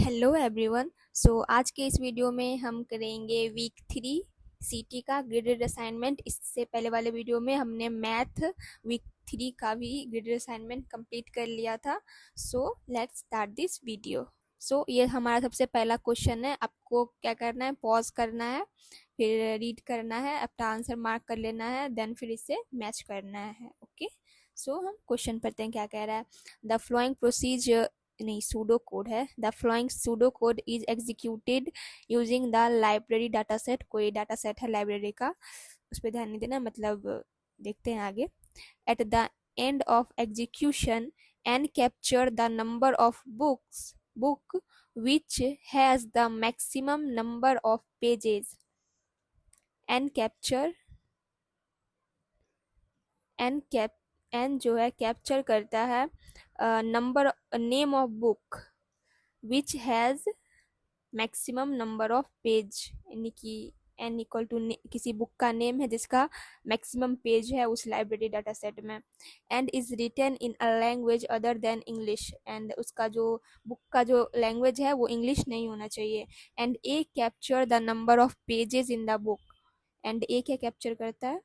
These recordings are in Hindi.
Hello everyone. सो आज के इस वीडियो में हम करेंगे वीक 3 सीटी का ग्रेडेड असाइनमेंट। इससे पहले वाले वीडियो में हमने मैथ वीक 3 का भी ग्रेडेड असाइनमेंट कंप्लीट कर लिया था। So let's start this video. So ये हमारा सबसे पहला क्वेश्चन है। आपको क्या करना है, पॉज करना है, फिर रीड करना है, अपना आंसर मार्क कर लेना है, देन फिर इसे मैच करना है। ओके, सो हम क्वेश्चन पढ़ते हैं क्या कह रहा है। द फ्लोइंग प्रोसीजर, नहीं सूडो कोड है। The following pseudo code is executed using the library data set. कोई डाटा सेट है लाइब्रेरी का, उस पर ध्यान नहीं देना, मतलब देखते हैं आगे। Eight the end of execution and capture the number of book which has the maximum number of pages and capture and जो है कैप्चर करता है number name of book which has maximum number of page, यानी कि एन इक्वल टू किसी बुक का नेम है जिसका मैक्सिमम पेज है उस लाइब्रेरी डाटा सेट में, and is written in a language other than English. And उसका जो बुक का जो लैंग्वेज है वो इंग्लिश नहीं होना चाहिए। And A capture the number of pages in the book. And A क्या कैप्चर करता है,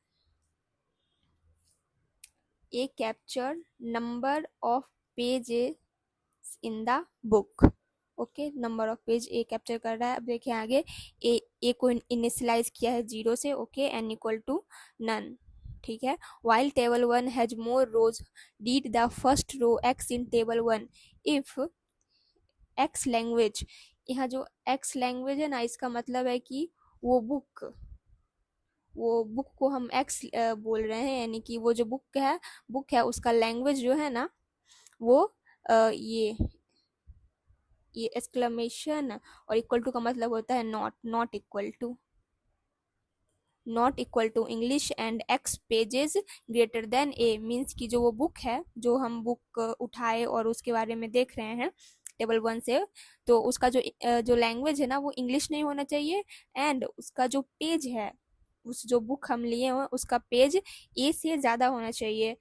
A capture number of pages in the book. Okay, number of page A capture कर रहा है। अब देखिए आगे, ए को इनिशियलाइज किया है 0 से। Okay, N equal to none, ठीक है। While table 1 has more rows did the first row X in table 1 if X language. यहाँ जो एक्स लैंग्वेज है ना, इसका मतलब है कि वो बुक को हम एक्स बोल रहे हैं, यानी कि वो जो बुक है उसका लैंग्वेज जो है ना वो ये एक्सक्लेमेशन और इक्वल टू का मतलब होता है not equal to English and X pages greater than A. Means कि जो वो बुक है, जो हम बुक उठाए और उसके बारे में देख रहे हैं टेबल 1 से, तो उसका जो लैंग्वेज है ना वो इंग्लिश नहीं होना चाहिए। एंड उसका जो पेज है, उस जो बुक हम लिए हुए उसका पेज ए से ज़्यादा होना चाहिए।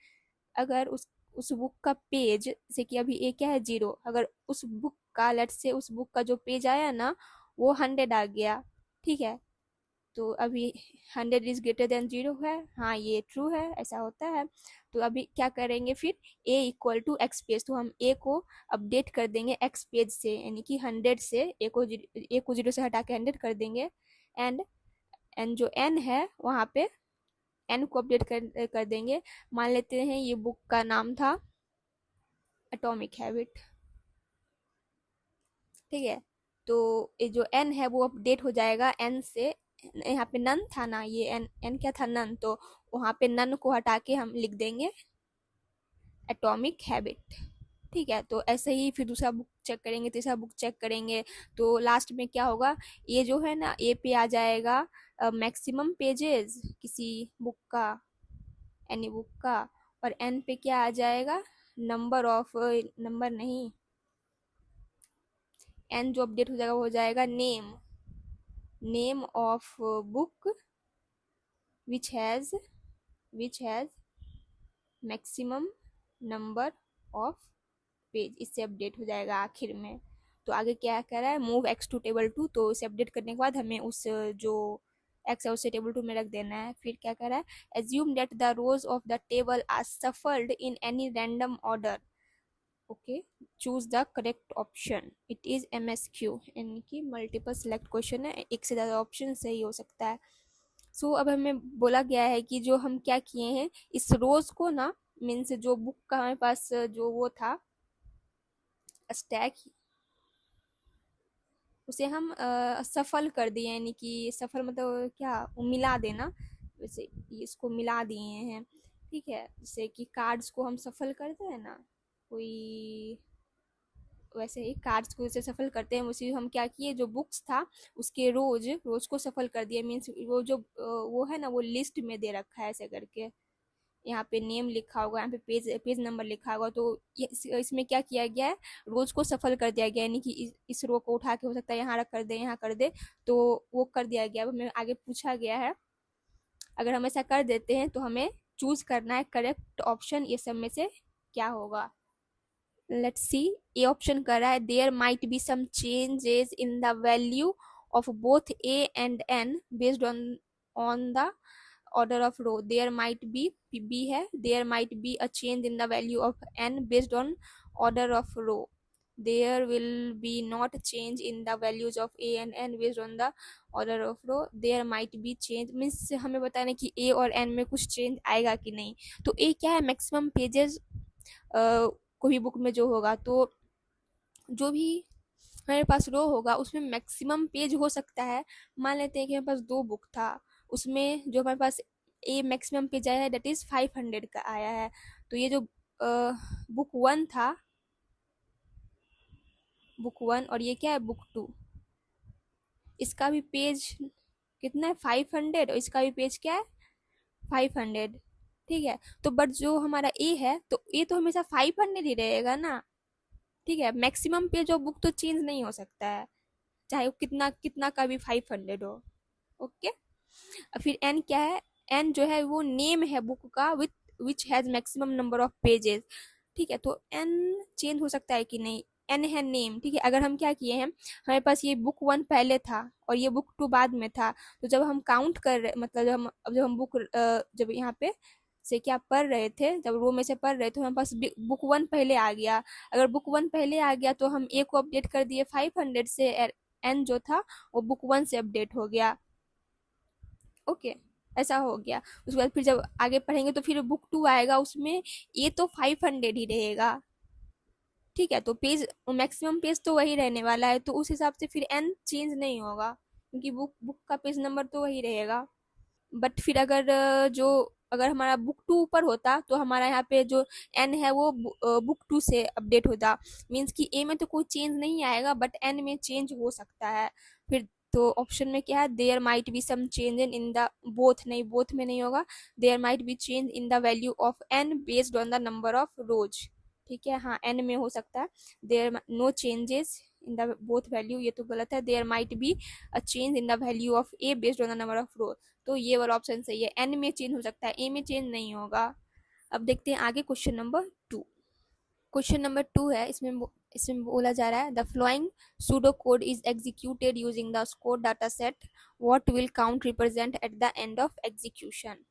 अगर उस बुक का पेज, जैसे कि अभी ए क्या है 0, अगर उस बुक का लेट से उस बुक का जो पेज आया ना वो 100 आ गया, ठीक है, तो अभी 100 इज ग्रेटर देन 0 है। हाँ, ये ट्रू है, ऐसा होता है। तो अभी क्या करेंगे फिर, ए इक्वल टू एक्स पेज, तो हम ए को अपडेट कर देंगे एक्स पेज से, यानी कि 100 से ए को 0 से हटा के 100 कर देंगे। एंड एन जो एन है वहाँ पे एन को अपडेट कर देंगे। मान लेते हैं ये बुक का नाम था एटॉमिक हैबिट, ठीक है। तो ये जो एन है वो अपडेट हो जाएगा एन से। यहाँ पे नन था ना, ये एन एन क्या था, नन, तो वहाँ पे नन को हटा के हम लिख देंगे एटॉमिक हैबिट, ठीक है। तो ऐसे ही फिर दूसरा बुक चेक करेंगे, तीसरा बुक चेक करेंगे, तो लास्ट में क्या होगा, ये जो है ना ए पे आ जाएगा मैक्सिमम पेजेस किसी बुक का, एनी बुक का, और एन पे क्या आ जाएगा, नंबर नहीं, एन जो अपडेट हो जाएगा वो हो जाएगा name of book which has maximum number of page. इससे अपडेट हो जाएगा आखिर में। तो आगे क्या कर रहा है, मूव एक्स टू टेबल 2, तो इसे अपडेट करने के बाद हमें उस जो एक्स है उसे टेबल 2 में रख देना है। फिर क्या कर रहा है, assume that the rows of the table are shuffled in any random order. Okay, choose the correct option, it is MSQ, यानी कि मल्टीपल सिलेक्ट क्वेश्चन है, एक से ज़्यादा ऑप्शन सही हो सकता है। सो अब हमें बोला गया है कि जो हम क्या किए हैं, इस रोज को ना, मीन्स जो बुक का हमारे पास जो वो था स्टैक, उसे हम सफल कर दिए, यानी कि सफल मतलब क्या, मिला देना, वैसे इसको मिला दिए हैं, ठीक है। जैसे कि कार्ड्स को हम सफल करते हैं ना, कोई वैसे ही कार्ड्स को जैसे सफल करते हैं, उसी हम क्या किए, जो बुक्स था उसके रोज को सफल कर दिया। मीन्स वो जो वो है ना वो लिस्ट में दे रखा है ऐसे करके, यहाँ पे नेम लिखा होगा, यहाँ पे पेज नंबर लिखा होगा, तो इसमें क्या किया गया है, रोज को सफल कर दिया गया, यानी कि इस रो को उठा के हो सकता है यहाँ रख कर दे, यहाँ कर दे, तो वो कर दिया गया। अब हमें आगे पूछा गया है, अगर हम ऐसा कर देते हैं तो हमें चूज करना है करेक्ट ऑप्शन, ये सब में से क्या होगा। Let's see. ए ऑप्शन कर रहा है there might be some changes in the value of both A and N based on the order of row. There might be, b है, there might be a change in the value of n based on order of row. There will be not change in the values of a and n based on the order of row. There might be change means हमें बताना कि a और n में कुछ चेंज आएगा कि नहीं। तो a क्या है, मैक्सिमम पेजेस कोई बुक में जो होगा, तो जो भी हमारे पास रो होगा उसमें मैक्सिमम पेज हो सकता है। मान लेते हैं कि हमारे पास दो बुक था, उसमें जो हमारे पास ए मैक्सिमम पेज आया है दैट इज 500 का आया है। तो ये जो बुक वन था, बुक वन, और ये क्या है बुक टू, इसका भी पेज कितना है 500, और इसका भी पेज क्या है 500। ठीक है, तो बट जो हमारा ए है तो ए तो हमेशा 500 ही रहेगा ना। ठीक है, मैक्सिमम पेज ऑफ बुक तो चेंज नहीं हो सकता है, चाहे वो कितना कितना का भी 500 हो। ओके। फिर एन क्या है, एन जो है वो नेम है बुक का with which has maximum number of pages. ठीक है, तो एन चेंज हो सकता है कि नहीं, एन है नेम। ठीक है, अगर हम क्या किए हैं, हमारे पास ये बुक वन पहले था और ये बुक टू बाद में था, तो जब हम काउंट कर रहे, मतलब जब हम बुक जब यहाँ पे से क्या पढ़ रहे थे, जब रो में से पढ़ रहे थे, तो हमारे पास बुक वन पहले आ गया। अगर बुक वन पहले आ गया तो हम ए को अपडेट कर दिए 500 से, एन जो था वो बुक वन से अपडेट हो गया। ओके, ऐसा हो गया। उसके बाद फिर जब आगे पढ़ेंगे तो फिर बुक टू आएगा, उसमें ये तो 500 ही रहेगा। ठीक है, तो पेज मैक्सिमम पेज तो वही रहने वाला है, तो उस हिसाब से फिर एन चेंज नहीं होगा, क्योंकि बुक बुक का पेज नंबर तो वही रहेगा। बट फिर अगर अगर हमारा बुक टू ऊपर होता तो हमारा यहाँ पे जो एन है वो बुक टू से अपडेट होता। मीन्स कि ए में तो कोई चेंज नहीं आएगा बट एन में चेंज हो सकता है। फिर तो ऑप्शन में क्या है, there might be some change in the both, नहीं बोथ में नहीं होगा, there might be change in the value of N based on the number of rows. ठीक है, हाँ एन में हो सकता है, there no changes in the both value, ये तो गलत है, there might be a change in the value of A based on the number of rows. तो ये वाला ऑप्शन सही है, एन में चेंज हो सकता है, ए में चेंज नहीं होगा। अब देखते हैं आगे question number two. Question number two है, इसमें बोला जा रहा है the following pseudo code is executed using the score data set, what will count represent at the end of execution.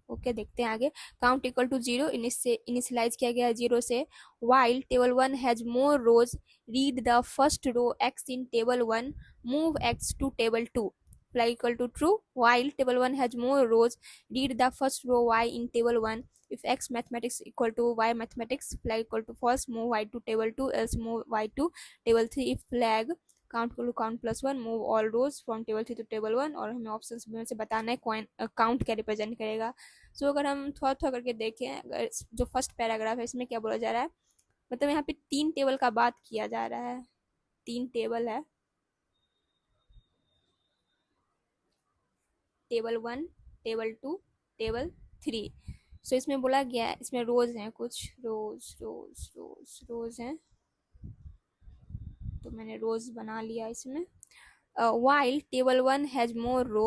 Okay, देखते हैं आगे। Count equal to zero, initialize किया गया है जीरो से। While table one has more rows, read the first row X in table one, move X to table two, flag equal to true, while table 1 has more rows, read the first row y in table 1. If x mathematics equal to y mathematics, flag equal to false, move y to table 2, else move y to table 3. If flag count equal to count plus 1, move all rows from table 3 to table 1। और हमें ऑप्शंस में से बताना है काउंट क्या रिप्रेजेंट करेगा। सो अगर हम थोड़ा थोड़ा करके देखें, अगर जो फर्स्ट पैराग्राफ है इसमें क्या बोला जा रहा है, मतलब यहाँ पे तीन टेबल का बात किया जा रहा है, तीन टेबल है, table one, table two, table three. So इसमें बोला गया है, इसमें रोज हैं, कुछ रोज रोज रोज रोज हैं, तो मैंने रोज बना लिया इसमें। While table one has more row,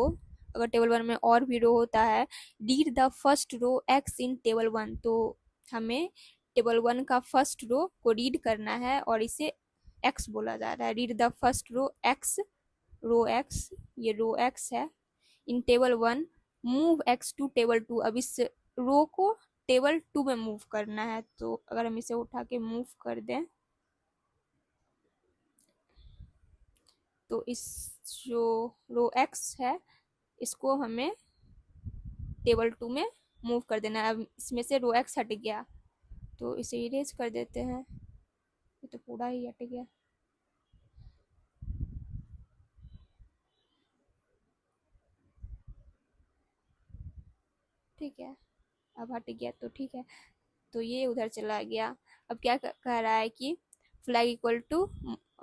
अगर टेबल वन में और भी रो होता है, read the first row X in table one, तो हमें टेबल वन का फर्स्ट रो को रीड करना है और इसे एक्स बोला जा रहा है। Read the first row X, row X, ये रो एक्स है, in table one, move X to table two. अब इस रो को टेबल टू में मूव करना है, तो अगर हम इसे उठा के मूव कर दें तो इस जो रो एक्स है इसको हमें टेबल टू में मूव कर देना है। अब इसमें से रो एक्स हट गया तो इसे इरेज कर देते हैं, ये तो पूरा ही हट गया। ठीक है, अब हट गया तो ठीक है, तो ये उधर चला गया। अब क्या कह रहा है कि flag equal to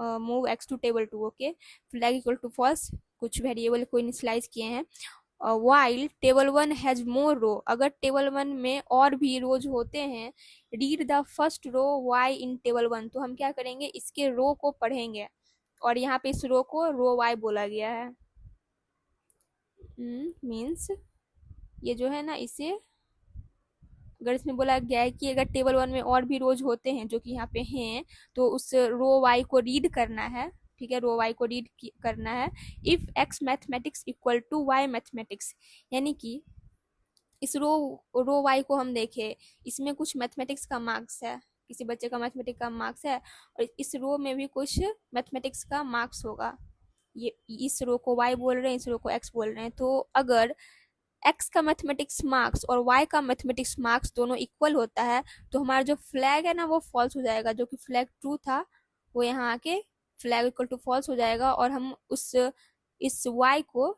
move X to table two. Okay, flag equal to false, कुछ वेरिएबल को इनिशियलाइज किए हैं। While table one has more row, अगर टेबल वन में और भी रोज होते हैं, read the first row Y in table one, तो हम क्या करेंगे इसके रो को पढ़ेंगे, और यहाँ पे इस रो को रो वाई बोला गया है। मीन्स ये जो है ना इसे अगर इसमें बोला गया है कि अगर टेबल 1 में और भी रोज होते हैं जो कि यहाँ पे हैं, तो उस रो वाई को रीड करना है। ठीक है, रो वाई को रीड करना है। If X mathematics equal to Y mathematics, यानी कि इस रो वाई को हम देखें, इसमें कुछ मैथमेटिक्स का मार्क्स है, किसी बच्चे का मैथमेटिक्स का मार्क्स है, और इस रो में भी कुछ मैथमेटिक्स का मार्क्स होगा। ये इस रो को वाई बोल रहे हैं, इस रो को एक्स बोल रहे हैं। तो अगर एक्स का मैथमेटिक्स मार्क्स और वाई का मैथमेटिक्स मार्क्स दोनों इक्वल होता है, तो हमारा जो फ्लैग है ना वो फॉल्स हो जाएगा। जो कि फ्लैग ट्रू था वो यहाँ आके फ्लैग इक्वल टू फॉल्स हो जाएगा, और हम उस इस वाई को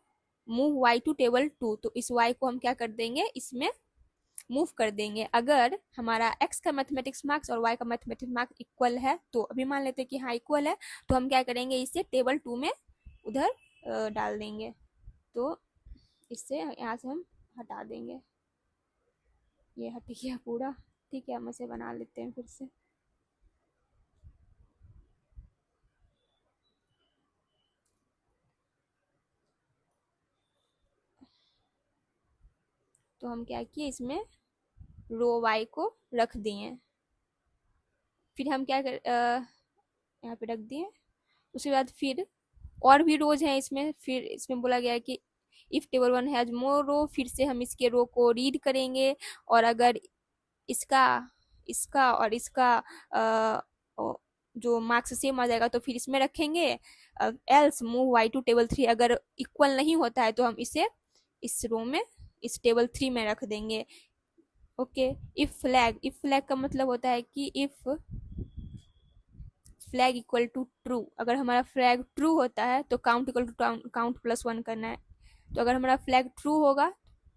मूव वाई टू टेबल 2, तो इस वाई को हम क्या कर देंगे, इसमें मूव कर देंगे। अगर हमारा एक्स का मैथमेटिक्स मार्क्स और वाई का मैथमेटिक्स मार्क्स इक्वल है, तो अभी मान लेते हैं कि हाँ इक्वल है, तो हम क्या करेंगे, इसे टेबल 2 में उधर डाल देंगे। तो इससे यहाँ से हम हटा देंगे, ये हट गया पूरा। ठीक है, हम इसे बना लेते हैं फिर से। तो हम क्या किए, इसमें रो वाई को रख दिए, फिर हम क्या कर यहाँ पे रख दिए। उसके बाद फिर और भी रोज हैं इसमें, फिर इसमें बोला गया है कि इफ टेबल 1 हैज मोर रो, फिर से हम इसके रो को रीड करेंगे, और अगर इसका इसका और इसका जो मार्क्स सेम आ जाएगा तो फिर इसमें रखेंगे। Else move Y to table 3, अगर इक्वल नहीं होता है तो हम इसे इस रो में, इस टेबल 3 में रख देंगे। ओके, इफ फ्लैग का मतलब होता है कि if flag equal to true, अगर हमारा फ्लैग ट्रू होता है तो count equal to count plus 1 करना है। तो अगर हमारा फ्लैग ट्रू होगा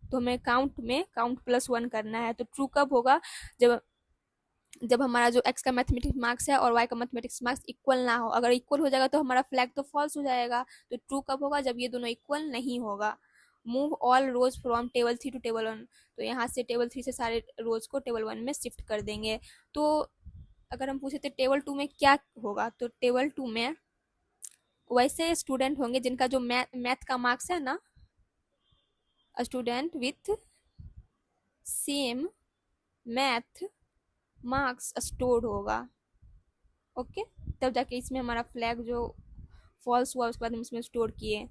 तो हमें काउंट में काउंट प्लस 1 करना है। तो ट्रू कब होगा, जब जब हमारा जो एक्स का मैथमेटिक्स मार्क्स है और वाई का मैथमेटिक्स मार्क्स इक्वल ना हो। अगर इक्वल हो जाएगा तो हमारा फ्लैग तो फॉल्स हो जाएगा। तो ट्रू कब होगा, जब ये दोनों इक्वल नहीं होगा। Move all rows from table 3 to table 1, तो यहाँ से टेबल 3 से सारे रोज को टेबल 1 में शिफ्ट कर देंगे। तो अगर हम पूछे थे टेबल 2 में क्या होगा, तो टेबल 2 में वैसे स्टूडेंट होंगे जिनका जो मैथ का मार्क्स है ना, student with same math marks stored होगा। ओके, तब जाके इसमें हमारा फ्लैग जो फॉल्स हुआ उसके बाद हम इसमें स्टोर किए।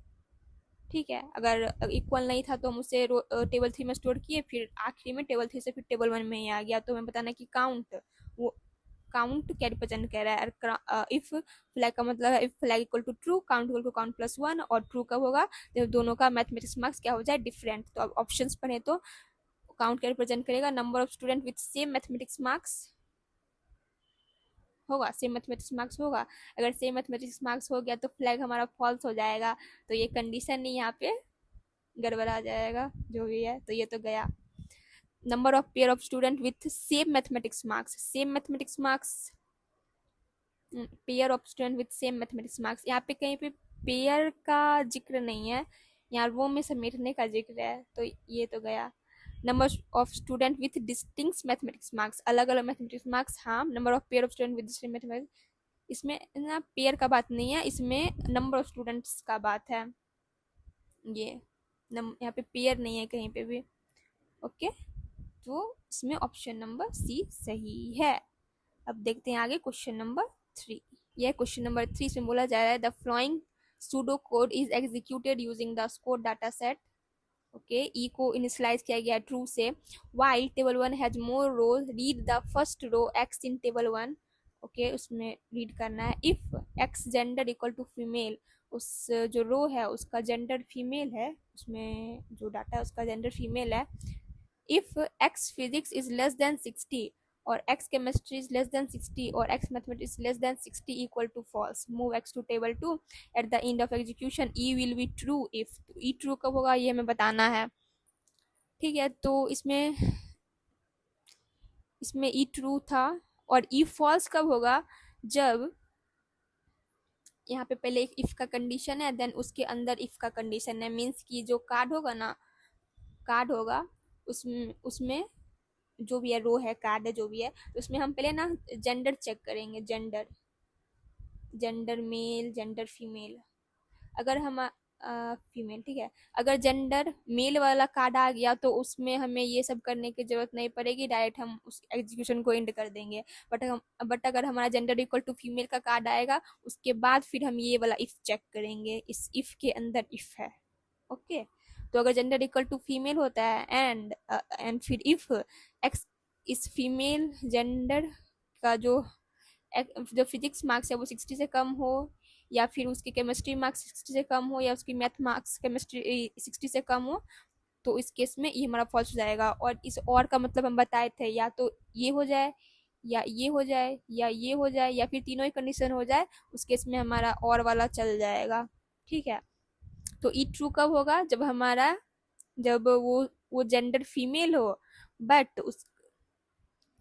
ठीक है, अगर इक्वल नहीं था तो हम उसे टेबल 3 में स्टोर किए, फिर आखिरी में टेबल 3 से फिर टेबल 1 में ही आ गया। तो हमें बताना कि काउंट, वो काउंट क्या रिप्रेजेंट कर रहा है। इफ फ्लैग का मतलब है if flag equal to true, count equal to count plus 1, और ट्रू कब होगा, जब दोनों का मैथमेटिक्स मार्क्स क्या हो जाए, डिफरेंट। तो अब ऑप्शंस पढ़े तो काउंट क्या रिप्रेजेंट करेगा, number of student with same mathematics marks होगा, सेम मैथमेटिक्स मार्क्स होगा। अगर सेम मैथमेटिक्स मार्क्स हो गया तो फ्लैग हमारा फॉल्स हो जाएगा। तो ये कंडीशन नहीं, यहाँ पे गड़बड़ा जाएगा जो भी है। तो ये तो गया। Number of pair of student with same mathematics marks, same mathematics marks, pair of student with same mathematics marks, यहाँ पे कहीं पे पेयर का जिक्र नहीं है, यहाँ रो में समेटने का जिक्र है। तो ये तो गया। Number of student with distinct mathematics marks, अलग अलग मैथमेटिक्स मार्क्स, हाँ। Number of pair of student with distinct mathematics, इसमें ना पेयर का बात नहीं है, इसमें नंबर ऑफ स्टूडेंट्स का बात है। ये यहाँ पे पेयर नहीं है कहीं पे भी। ओके, तो इसमें ऑप्शन नंबर सी सही है। अब देखते हैं आगे क्वेश्चन नंबर 3। यह क्वेश्चन नंबर 3, इसमें बोला जा रहा है the following pseudo code is executed using the score data set. Okay, E को इनिशियलाइज किया गया ट्रू से। While table 1 has more row, read the first row X in table 1। Okay, उसमें रीड करना है। If X gender equal to female, उस जो रो है उसका जेंडर फीमेल है, उसमें जो डाटा है उसका जेंडर फीमेल है। If X physics is less than 60 और X chemistry is less than 60 और X mathematics less than 60 equal to false, move X to table 2। At the end of execution E will be true if, E true कब होगा ये हमें बताना है। ठीक है, तो इसमें इसमें ई ट्रू था, और ई फॉल्स कब होगा, जब यहाँ पे पहले एक इफ का कंडीशन है, देन उसके अंदर इफ का कंडीशन है। मीन्स कि जो कार्ड होगा ना, कार्ड होगा उसमें उसमें जो भी है, रो है, कार्ड है, जो भी है, तो उसमें हम पहले ना जेंडर चेक करेंगे। Gender, gender male, gender female. अगर हम फीमेल, ठीक है। अगर जेंडर मेल वाला कार्ड आ गया तो उसमें हमें ये सब करने की जरूरत नहीं पड़ेगी, डायरेक्ट हम उस एग्जीक्यूशन को एंड कर देंगे। बट अगर हमारा जेंडर इक्वल टू फीमेल का कार्ड आएगा उसके बाद फिर हम ये वाला इफ चेक करेंगे, इस इफ के अंदर इफ है। ओके, तो अगर जेंडर इक्वल टू फीमेल होता है एंड फिर इफ एक्स इस फीमेल जेंडर का जो फिजिक्स मार्क्स है वो 60 से कम हो, या फिर उसकी केमिस्ट्री मार्क्स 60 से कम हो, या उसकी मैथ मार्क्स केमिस्ट्री 60 से कम हो, तो इस केस में ये हमारा फॉल्स हो जाएगा। और इस और का मतलब हम बताए थे, या तो ये हो जाए या ये हो जाए या ये हो जाए या फिर तीनों ही कंडीशन हो जाए, उस केस में हमारा और वाला चल जाएगा। ठीक है, तो ई ट्रू कब होगा? जब वो जेंडर फीमेल हो, बट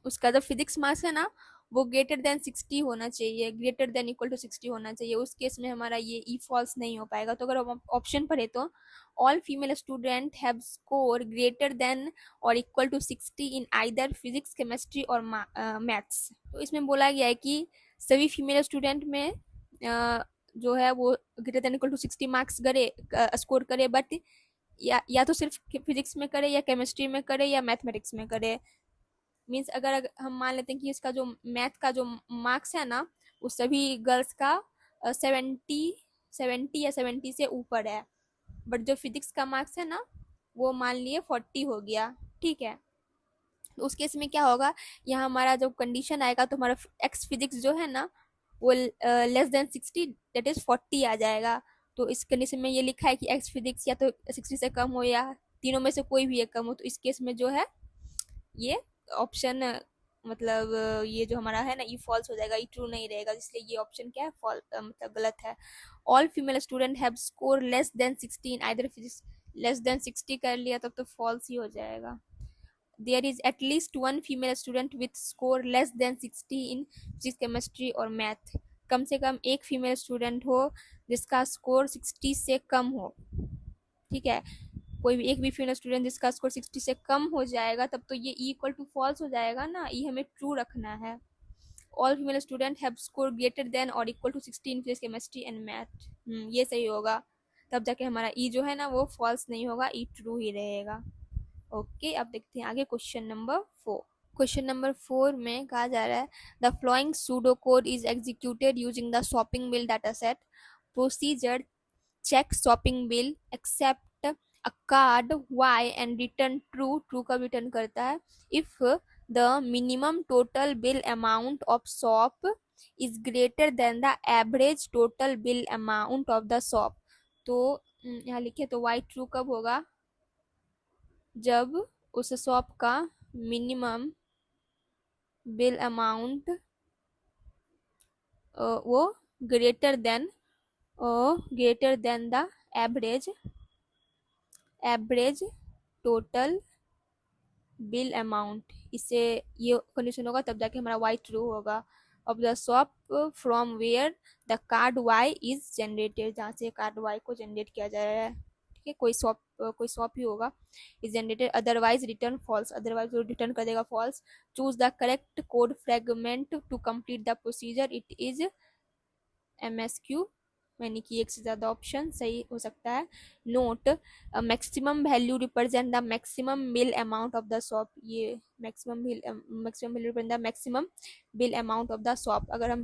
उसका जो फिजिक्स मार्क्स है ना वो ग्रेटर देन 60 होना चाहिए, ग्रेटर देन इक्वल टू 60 होना चाहिए। उस केस में हमारा ये ई फॉल्स नहीं हो पाएगा। तो अगर हम ऑप्शन पढ़े तो all female student have score greater than और equal to 60 in either physics chemistry और मैथ्स। तो इसमें बोला गया है कि सभी फीमेल स्टूडेंट में जो है वो greater than equal to 60 marks करे स्कोर करे, बट या तो सिर्फ फिजिक्स में करे या केमिस्ट्री में करे या मैथमेटिक्स में करे। मीन्स अगर हम मान लेते हैं कि इसका जो मैथ का जो मार्क्स है ना वो सभी गर्ल्स का 70 या 70 से ऊपर है, बट जो फिजिक्स का मार्क्स है ना वो मान लिए 40 हो गया। ठीक है, तो उस केस में क्या होगा, यहाँ हमारा जो कंडीशन आएगा तो हमारा एक्स फिजिक्स जो है ना वो लेस देन 60 दैट इज 40 आ जाएगा। तो इस कंडीशन में ये लिखा है कि एक्स फिजिक्स या तो 60 से कम हो या तीनों में से कोई भी एक कम हो, तो इस केस में जो है ये ऑप्शन मतलब ये जो हमारा है ना ये फॉल्स हो जाएगा, ये ट्रू नहीं रहेगा, इसलिए ये ऑप्शन क्या है फॉल्स मतलब गलत है। All female student have score less than 60 in either physics, less than 60 कर लिया तब तो फॉल्स ही हो जाएगा। There is at least one female student with score less than 60 in physics chemistry और मैथ, कम से कम एक फीमेल स्टूडेंट हो जिसका स्कोर 60 से कम हो। ठीक है, कोई भी एक भी फीमेल स्टूडेंट जिसका स्कोर 60 से कम हो जाएगा तब तो ये इक्वल टू फॉल्स हो जाएगा ना, ये हमें ट्रू रखना है। All female student have score greater than और equal to 60 in physics chemistry and math, ये सही होगा, तब जाके हमारा ई जो है ना वो फॉल्स नहीं होगा, ई ट्रू ही रहेगा। ओके, अब देखते हैं आगे क्वेश्चन नंबर 4। क्वेश्चन नंबर 4 में कहा जा रहा है the following pseudo code is executed using the shopping bill data set procedure check shopping bill accept a card y and return true, true का रिटर्न करता है if the minimum total bill amount of shop is greater than the average total bill amount of the shop। तो यहाँ लिखे तो y ट्रू कब होगा, जब उस शॉप का मिनिमम बिल अमाउंट वो greater than the average total bill amount, इससे ये कंडीशन होगा तब जाके हमारा वाई ट्रू होगा। Of the shop from where the card Y is generated, जहाँ से कार्ड वाई को जनरेट किया जा रहा है। ठीक है, कोई शॉप ही होगा is generated, otherwise return false, otherwise वो रिटर्न कर देगा false. Choose the correct code fragment to complete the procedure, it is MSQ, यानी कि एक से ज़्यादा ऑप्शन सही हो सकता है। Note maximum value represent the maximum bill amount of the shop, ये maximum value represent the maximum bill amount of the shop. अगर हम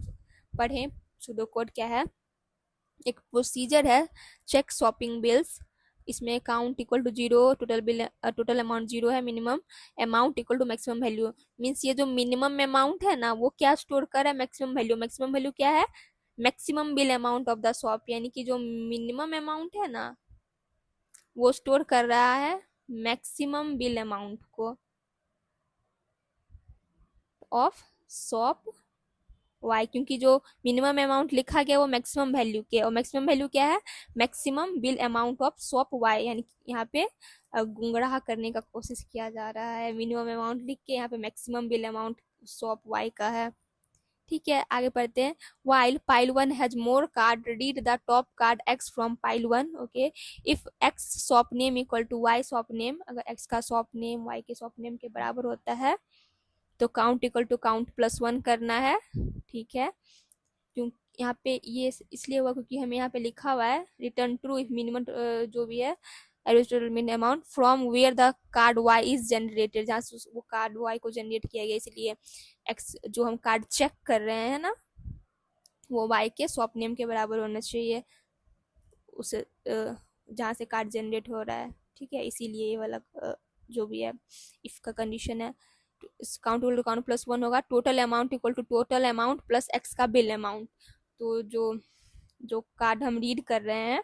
पढ़ें सूडो कोड क्या है, एक प्रोसीजर है चेक शॉपिंग बिल्स, इसमें count equal to 0, total amount 0 है, minimum amount equal to maximum value. Means ये जो मिनिमम अमाउंट है ना वो क्या स्टोर कर रहा है, मैक्सिमम वैल्यू क्या है, maximum bill amount of the shop, यानी कि जो मिनिमम अमाउंट है ना वो स्टोर कर रहा है मैक्सिमम बिल अमाउंट को ऑफ शॉप वाई, क्योंकि जो मिनिमम अमाउंट लिखा गया वो मैक्सिमम वैल्यू के, और मैक्सिमम वैल्यू क्या है, maximum bill amount of shop Y, यानी कि यहाँ पे गुमराह करने का कोशिश किया जा रहा है, मिनिमम अमाउंट लिख के यहाँ पे maximum bill amount shop Y का है। ठीक है, आगे पढ़ते हैं। while pile 1 has more card, read the top card x from pile 1। Okay, if x shop name equal to y shop name, अगर x का shop name y के shop name के बराबर होता है तो count equal to count plus 1 करना है। ठीक है, क्योंकि यहाँ पे ये इसलिए हुआ क्योंकि हमें यहाँ पे लिखा हुआ है रिटर्न ट्रू इफ मिनिमम जो भी है average min amount from where the card Y is generated, जहाँ से वो कार्ड वाई को जनरेट किया गया, इसलिए एक्स जो हम कार्ड चेक कर रहे हैं ना वो वाई के स्वैप नेम के बराबर होना चाहिए उस जहाँ से कार्ड जनरेट हो रहा है। ठीक है, इसीलिए ये वाला जो भी है इफ का कंडीशन है count equal to count plus one होगा, total amount equal to total amount plus X का बिल अमाउंट। तो जो जो कार्ड हम रीड कर रहे हैं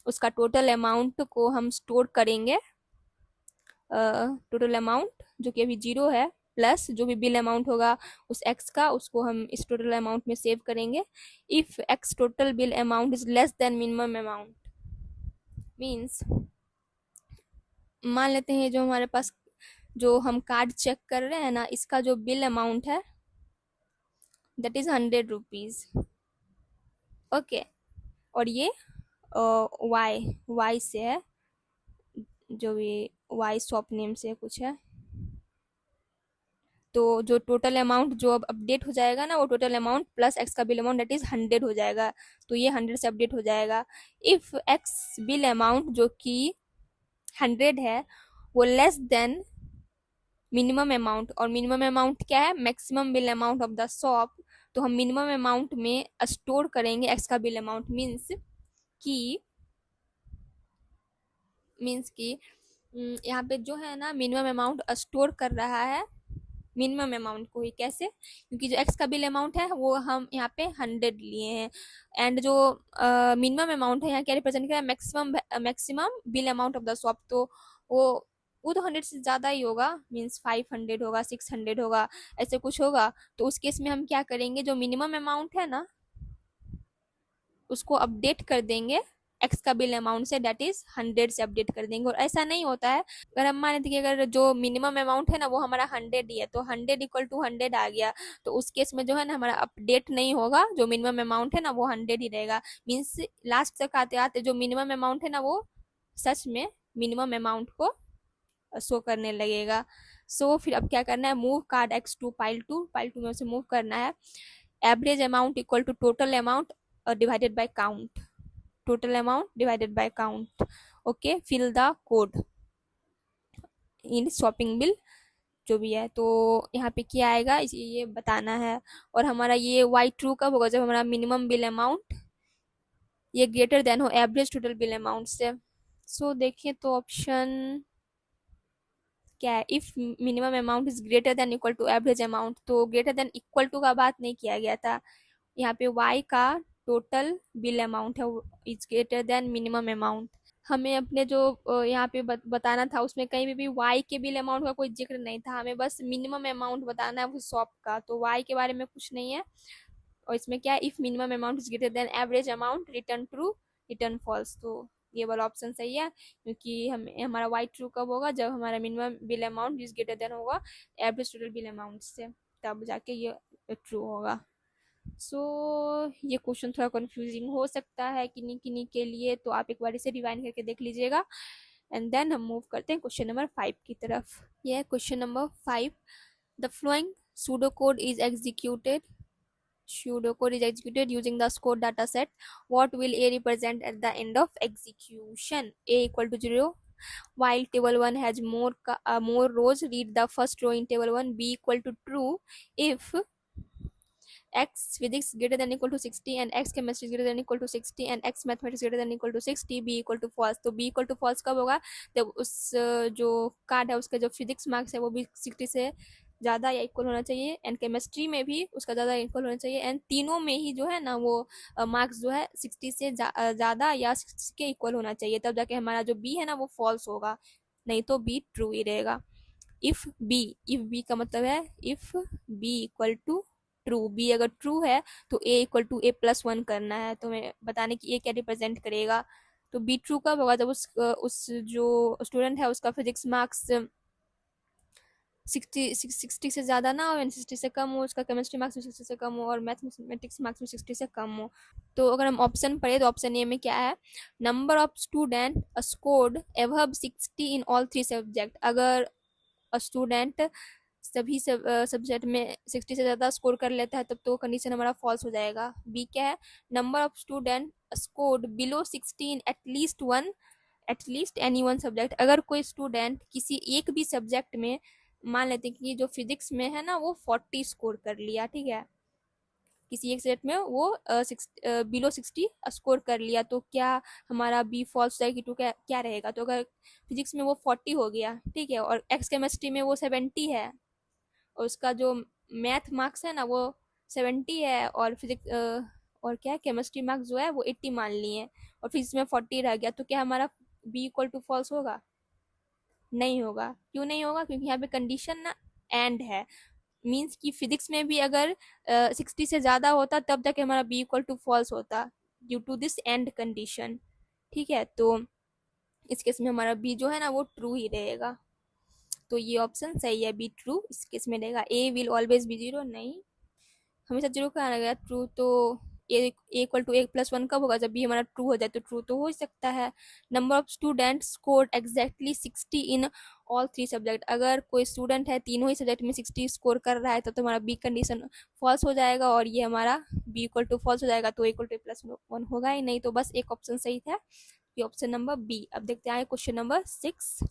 उसका टोटल अमाउंट को हम स्टोर करेंगे, टोटल अमाउंट जो कि अभी जीरो है प्लस जो भी बिल अमाउंट होगा उस एक्स का उसको हम इस टोटल अमाउंट में सेव करेंगे। If X total bill amount is less then minimum amount means मान लेते हैं जो हमारे पास जो हम कार्ड चेक कर रहे हैं ना इसका जो बिल अमाउंट है दैट इज 100 रुपीज। ओके, और ये वाई से है, जो भी वाई शॉप नेम से कुछ है। तो जो टोटल अमाउंट जो अब अपडेट हो जाएगा ना वो टोटल अमाउंट प्लस एक्स का बिल अमाउंट दैट इज 100 हो जाएगा, तो ये 100 से अपडेट हो जाएगा। इफ एक्स बिल अमाउंट जो कि 100 है वो लेस देन मिनिमम अमाउंट, और मिनिमम अमाउंट क्या है maximum bill amount of the shop, तो हम मिनिमम अमाउंट में स्टोर करेंगे एक्स का बिल अमाउंट कि मीन्स कि यहाँ पे जो है ना मिनिमम अमाउंट स्टोर कर रहा है मिनिमम अमाउंट को ही। कैसे? क्योंकि जो एक्स का बिल अमाउंट है वो हम यहाँ पे 100 लिए हैं एंड जो मिनिमम अमाउंट है यहाँ क्या रिप्रेजेंट कर रहा है maximum bill amount of the shop, तो वो तो 100 से ज़्यादा ही होगा मीन्स 500 होगा 600 होगा ऐसे कुछ होगा। तो उस केस में हम क्या करेंगे जो मिनिमम अमाउंट है ना उसको अपडेट कर देंगे एक्स का bill amount say that is 100 से अपडेट कर देंगे। और ऐसा नहीं होता है अगर हम मान लेते कि अगर जो मिनिमम अमाउंट है ना वो हमारा 100 ही है तो 100 इक्वल टू 100 आ गया, तो उस केस में जो है ना हमारा अपडेट नहीं होगा, जो मिनिमम अमाउंट है ना वो 100 ही रहेगा। मीन्स लास्ट तक आते आते जो मिनिमम अमाउंट है ना वो सच में मिनिमम अमाउंट को शो करने लगेगा। सो फिर अब क्या करना है move card X to pile two में उसे मूव करना है। Average amount equal to total amount divided by count, total amount divided by count। okay, fill the code in shopping bill जो भी है। तो यहाँ पे क्या आएगा ये बताना है। और हमारा ये वाई ट्रू कब होगा जब हमारा मिनिमम बिल अमाउंट ये ग्रेटर देन हो एवरेज टोटल बिल अमाउंट से। सो देखिए तो ऑप्शन क्या है if minimum amount is greater than equal to average amount, तो ग्रेटर देन इक्वल टू का बात नहीं किया गया था, यहाँ पे y का टोटल बिल अमाउंट है is greater then minimum amount. हमें अपने जो यहाँ पे बताना था उसमें कहीं भी y के बिल अमाउंट का कोई जिक्र नहीं था, हमें बस मिनिमम अमाउंट बताना है उस शॉप का, तो y के बारे में कुछ नहीं है। और इसमें क्या है if minimum amount is greater than average amount return true return false, तो ये वाला ऑप्शन सही है क्योंकि हमारा वाई ट्रू कब होगा जब हमारा minimum bill amount is greater then होगा एवरेज टोटल बिल अमाउंट से, तब जाके ये ट्रू होगा। सो ये क्वेश्चन थोड़ा कंफ्यूजिंग हो सकता है किन्हीं के लिए, तो आप एक बार इसे रिवाइंड करके देख लीजिएगा। एंड देन हम मूव करते हैं क्वेश्चन नंबर 5 की तरफ। यह है question number 5। The flowing pseudocode is executed using the score data set. What will A represent at the end of execution? A equal to 0 while table 1 has more rows, read the first row in table 1. B equal to true if x physics greater than equal to 60 and x chemistry greater than equal to 60 and x mathematics greater than equal to 60। b equal to false, तो b equal to false कब होगा जब उस जो कार्ड है उसका जो फिजिक्स मार्क्स है वो भी 60 से ज़्यादा या इक्वल होना चाहिए एंड केमिस्ट्री में भी उसका ज़्यादा इक्वल होना चाहिए एंड तीनों में ही जो है ना वो मार्क्स जो है 60 से ज़्यादा या 60 के इक्वल होना चाहिए, तब जाके हमारा जो बी है ना वो फॉल्स होगा, नहीं तो बी ट्रू ही रहेगा। इफ बी का मतलब है if B equal to true, B अगर ट्रू है तो A equal to A plus one करना है, तो मैं बताने की ए क्या रिप्रेजेंट करेगा। तो बी ट्रू कब होगा जब उस जो स्टूडेंट है उसका फिजिक्स मार्क्स 60 से ज़्यादा ना हो एंड 60 से कम हो, उसका केमिस्ट्री मार्क्स भी 60 से कम हो और मैथमेटिक्स मार्क्स भी 60 से कम हो। तो अगर हम ऑप्शन पढ़े तो ऑप्शन ए में क्या है number of student scored above 60 in all 3 subject. अगर स्टूडेंट सभी सब्जेक्ट में 60 से ज़्यादा स्कोर कर लेता है तब तो कंडीशन हमारा फॉल्स हो जाएगा। बी क्या है, number of student scored below 16 at least any one subject. अगर कोई स्टूडेंट किसी एक भी सब्जेक्ट में, मान लेते हैं कि जो फिजिक्स में है ना वो 40 स्कोर कर लिया, ठीक है, किसी एक सब्जेक्ट में वो बिलो 60 स्कोर कर लिया, तो क्या हमारा बी फॉल्स जाएगी, तो क्या क्या रहेगा। तो अगर फिजिक्स में वो 40 हो गया, ठीक है, और एक्स केमिस्ट्री में वो 70 है, और उसका जो मैथ मार्क्स है ना वो 70 है, और फिजिक्स और क्या केमिस्ट्री मार्क्स जो है वो 80 मान लिए, और फिजिक्स में 40 रह गया, तो क्या हमारा बी इक्वल टू फॉल्स होगा। नहीं होगा। क्यों नहीं होगा, क्योंकि यहाँ पे कंडीशन ना एंड है। मीन्स कि फिजिक्स में भी अगर 60 से ज़्यादा होता तब जाके हमारा बी इक्वल टू फॉल्स होता, due to this and condition. ठीक है, तो इस केस में हमारा बी जो है ना वो ट्रू ही रहेगा। तो ये ऑप्शन सही है, बी ट्रू इस केस में रहेगा। A will always be zero, नहीं, हमेशा जीरो का आना गया ट्रू। तो A equal to A plus one कब होगा, जब भी हमारा ट्रू हो जाए, तो ट्रू तो हो ही सकता है। Number of student score exactly 60 in all three subject. अगर कोई स्टूडेंट है तीनों ही सब्जेक्ट में 60 स्कोर कर रहा है तो हमारा बी कंडीशन फॉल्स हो जाएगा, और ये हमारा बी इक्वल टू फॉल्स हो जाएगा, तो इक्वल टू प्लस वन होगा ही नहीं। तो बस एक ऑप्शन सही था, ये ऑप्शन नंबर बी। अब देखते हैं क्वेश्चन नंबर 6।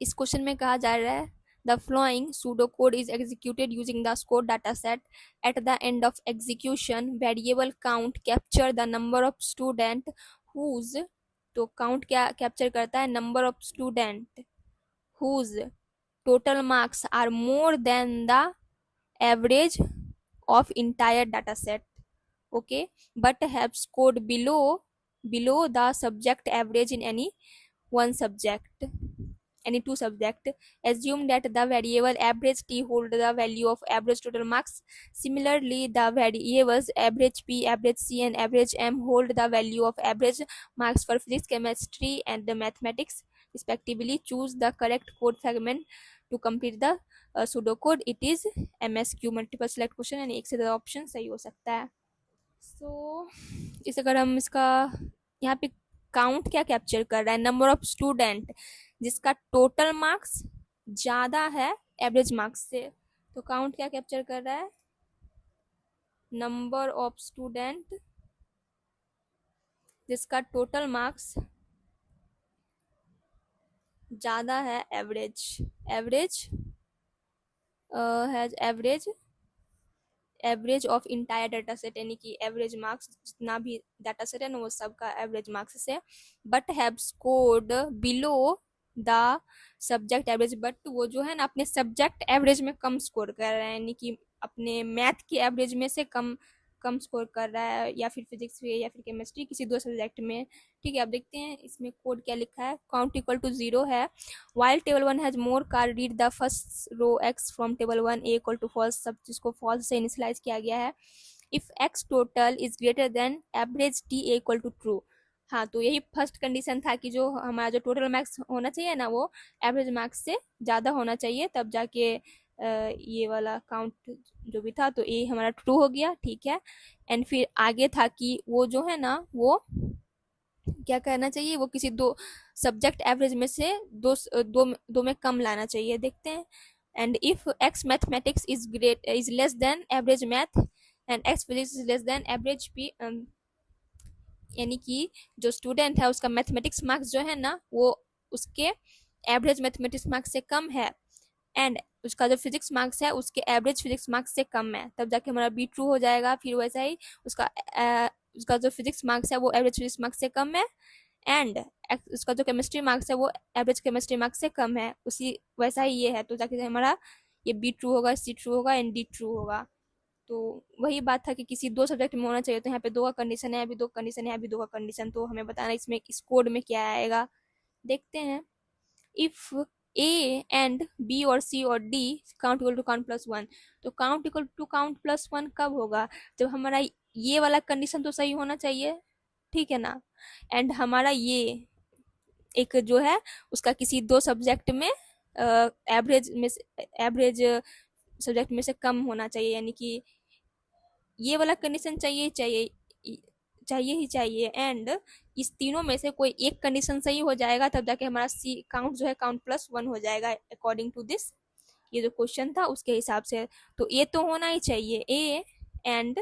इस क्वेश्चन में कहा जा रहा है the following pseudo code is executed using the score data set. At the end of execution variable count capture the number of student whose. तो काउंट क्या कैप्चर करता है, number of student whose total marks are more than the average of entire data set, okay, but have scored below the subject average in any one subject, any two subject. Assume that the variable average t hold the value of average total marks. Similarly, the variables average p, average c and average m hold the value of average marks for physics, chemistry and mathematics respectively. Choose the correct code fragment to complete the pseudo code. It is MSQ, multiple select question, यानी एक से ज़्यादा ऑप्शन सही हो सकता है। इस अगर हम इसका यहाँ पे काउंट क्या कैप्चर कर रहा है, नंबर ऑफ स्टूडेंट जिसका टोटल मार्क्स ज़्यादा है एवरेज मार्क्स से। तो काउंट क्या कैप्चर कर रहा है, नंबर ऑफ स्टूडेंट जिसका टोटल मार्क्स ज़्यादा है average has average of entire data set, यानी कि एवरेज मार्क्स जितना भी डाटा सेट है ना वो सबका एवरेज मार्क्स से। But have scored below the subject average, but वो जो है ना अपने सब्जेक्ट एवरेज में कम स्कोर कर रहा है, यानी कि अपने मैथ की एवरेज में से कम कम स्कोर कर रहा है, या फिर फिजिक्स में या फिर केमिस्ट्री, किसी दो सब्जेक्ट में। ठीक है, अब देखते हैं इसमें कोड क्या लिखा है। काउंट इक्वल टू 0 है। While table 1 has more car, read the first row X from table 1, A equal to false, सब चीज को फॉल्स से इनिशियलाइज किया गया है। If X total is greater than average T, A equal to true. हाँ, तो यही फर्स्ट कंडीशन था कि जो हमारा जो टोटल मार्क्स होना चाहिए ना वो एवरेज मार्क्स से ज़्यादा होना चाहिए, तब जाके ये वाला काउंट जो भी था, तो ए हमारा ट्रू हो गया। ठीक है, एंड फिर आगे था कि वो जो है ना वो क्या करना चाहिए, वो किसी दो सब्जेक्ट एवरेज में से दो में कम लाना चाहिए। देखते हैं। And if X mathematics is less then average math and x physics is less then average P, यानी कि जो स्टूडेंट है उसका मैथमेटिक्स मार्क्स जो है ना वो उसके एवरेज मैथमेटिक्स मार्क्स से कम है, एंड उसका जो फिजिक्स मार्क्स है उसके एवरेज फिजिक्स मार्क्स से कम है, तब जाके हमारा बी ट्रू हो जाएगा। फिर वैसा ही उसका जो फिजिक्स मार्क्स है वो एवरेज फिजिक्स मार्क्स से कम है, एंड उसका जो केमिस्ट्री मार्क्स है वो एवरेज केमिस्ट्री मार्क्स से कम है, उसी वैसा ही ये है, तो जाके हमारा ये बी ट्रू होगा, सी ट्रू होगा एंड डी ट्रू होगा। तो वही बात था कि किसी दो सब्जेक्ट में होना चाहिए, तो यहाँ पे दो का कंडीशन है, अभी दो कंडीशन है, अभी दो का कंडीशन, तो हमें बताना इसमें इस कोड में क्या आएगा। देखते हैं। इफ ए एंड बी और सी और D count equal to count plus one, तो count equal to count plus one कब होगा, जब हमारा ये वाला कंडीशन तो सही होना चाहिए, ठीक है ना, एंड हमारा ये एक जो है उसका किसी दो सब्जेक्ट में एवरेज सब्जेक्ट में से कम होना चाहिए, यानी कि ये वाला कंडीशन चाहिए ही चाहिए, एंड इस तीनों में से कोई एक कंडीशन सही हो जाएगा, तब जाके हमारा सी काउंट जो है काउंट प्लस वन हो जाएगा अकॉर्डिंग टू दिस ये जो क्वेश्चन था उसके हिसाब से। तो ए तो होना ही चाहिए, ए एंड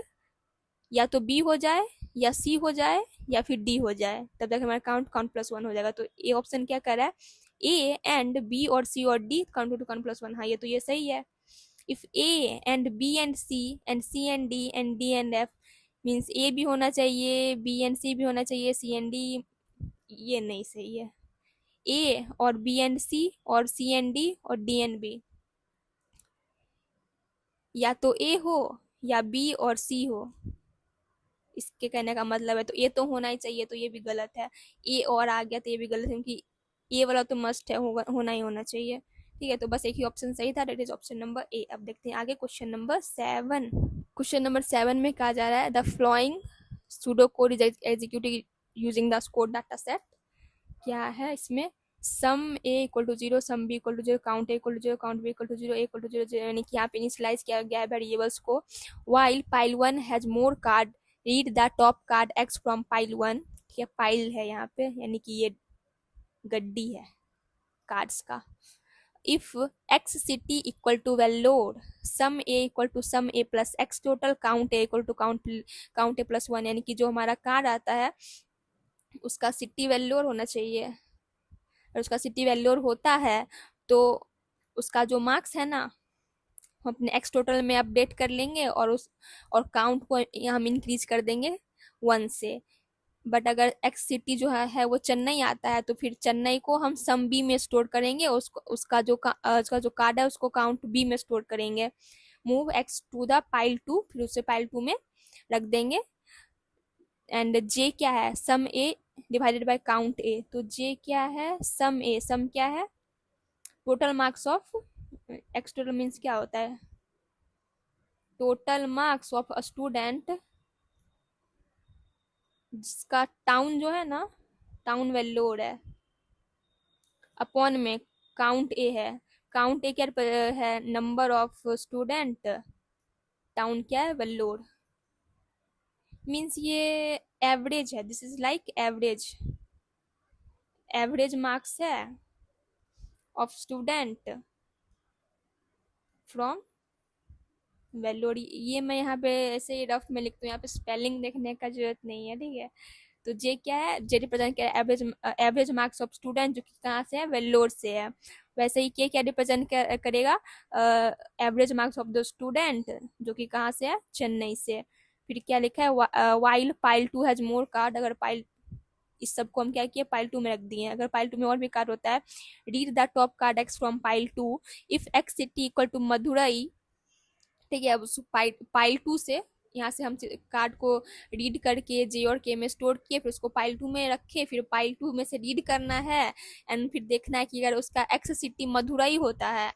या तो बी हो जाए या सी हो जाए या फिर डी हो जाए, तब तक हमारा काउंट काउंट प्लस वन हो जाएगा। तो ए ऑप्शन क्या कर रहा है, ए एंड बी और सी और D count to count plus one. हाँ, ये तो ये सही है। If A and B and C and D and F, means A भी होना चाहिए, बी एंड सी भी होना चाहिए, सी एंड डी, ये नहीं सही है। ए और बी एंड सी और सी एंड डी और डी एंड बी, या तो ए हो या बी और सी हो, इसके कहने का मतलब है। तो ये तो होना ही चाहिए, तो ये भी गलत है। ए और आ गया तो ये भी गलत है, क्योंकि ए वाला तो मस्ट है, होना ही होना चाहिए। ठीक है, तो बस एक ही ऑप्शन सही था, that is option number A. अब देखते हैं आगे क्वेश्चन नंबर 7। क्वेश्चन नंबर 7 में कहा जा रहा है the following pseudo code is executed using the code data set. क्या है इसमें, sum A equal to zero, sum B equal to zero, count A equal to zero, count B equal to zero, A equal to zero, यानी कि यहाँ पे इनिशियलाइज किया गया है वेरिएबल्स को। While pile one has more card, read the top card X from pile one. ठीक है, पाइल है यहाँ पे, यानी कि ये गड्डी है कार्ड्स का। If X city equal to Vellore, sum A equal to sum A plus X total, count A equal to count A plus one, यानी कि जो हमारा कार्ड आता है उसका सिटी वेल्लोर होना चाहिए। और उसका सिटी वेल्योर होता है तो उसका जो मार्क्स है ना, हम अपने एक्स टोटल में अपडेट कर लेंगे और काउंट को हम इंक्रीज कर देंगे 1 से। बट अगर एक्स सिटी जो है वो चेन्नई आता है, तो फिर चेन्नई को हम सम बी में स्टोर करेंगे, उसका जो कार्ड है उसको काउंट बी में स्टोर करेंगे। Move X to the pile two, फिर उसे पाइल टू में रख देंगे। एंड जे क्या है, सम ए डिवाइडेड बाय काउंट ए, तो जे क्या है, सम ए, सम क्या है, total marks of x total means क्या होता है, total marks of a student जिसका टाउन जो है ना, टाउन वेल्लोर है, अपॉन में काउंट ए है। काउंट ए क्या है, नंबर ऑफ स्टूडेंट, टाउन क्या है, वेल्लोर। मीन्स ये एवरेज है, this is like average, average marks है ऑफ स्टूडेंट फ्रॉम वेल्लोर। ये मैं यहाँ पे ऐसे ही रफ में लिखती हूँ, यहाँ पे स्पेलिंग देखने का जरूरत नहीं है। ठीक है, तो जे क्या है, जे रिप्रेजेंट क्या है, एवरेज मार्क्स ऑफ स्टूडेंट, जो कि कहाँ से है, वेल्लोर से है। वैसे ही के क्या रिप्रेजेंट करेगा, average marks of the student, जो कि कहाँ से है, चेन्नई से। फिर क्या लिखा है, while pile two has more card, अगर पाइल, इस सबको हम क्या किए, पाइल टू में रख दिए हैं। अगर पाइल टू में और भी कार्ड होता है, read the top card X from pile two. If X city equal to Madurai, ठीक है, अब उस पाइल टू से यहाँ से हम कार्ड को रीड करके जे और के में स्टोर किए, फिर उसको पाइल टू में रखे, फिर पाइल टू में से रीड करना है एंड फिर देखना है कि अगर उसका एक्स सिटी मदुरई होता है,